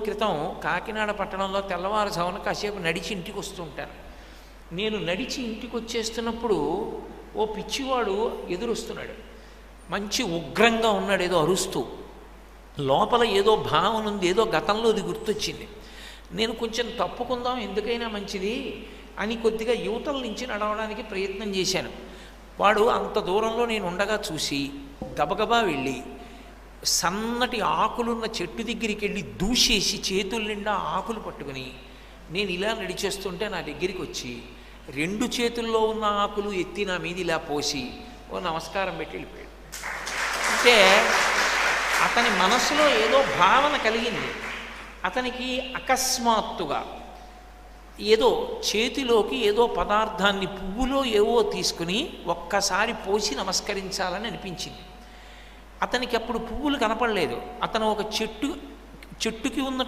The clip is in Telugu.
క్రితం కాకినాడ పట్టణంలో తెల్లవారుజామున కాసేపు నడిచి ఇంటికి వస్తుంటాను. నేను నడిచి ఇంటికి వచ్చేస్తున్నప్పుడు ఓ పిచ్చివాడు ఎదురొస్తున్నాడు. మంచి ఉగ్రంగా ఉన్నాడు, ఏదో అరుస్తూ. లోపల ఏదో భావన ఉంది, ఏదో గతంలో అది గుర్తొచ్చింది. నేను కొంచెం తప్పుకుందాం, ఎందుకైనా మంచిది అని కొద్దిగా యువతల నుంచి నడవడానికి ప్రయత్నం చేశాను. వాడు అంత దూరంలో నేను ఉండగా చూసి గబగబా వెళ్ళి సన్నటి ఆకులున్న చెట్టు దగ్గరికి వెళ్ళి దూసేసి చేతుల నిండా ఆకులు పట్టుకుని నేను ఇలా నడిచేస్తుంటే నా దగ్గరికి వచ్చి 2 చేతుల్లో ఉన్న ఆకులు ఎత్తి నా మీద ఇలా పోసి ఓ నమస్కారం పెట్టి వెళ్ళిపోయాడు. అంటే అతని మనసులో ఏదో భావన కలిగింది. అతనికి అకస్మాత్తుగా ఏదో చేతిలోకి ఏదో పదార్థాన్ని పువ్వులో ఏవో తీసుకుని ఒక్కసారి పోసి నమస్కరించాలని అనిపించింది. అతనికి అప్పుడు పువ్వులు కనపడలేదు. అతను ఒక చెట్టుకి ఉన్న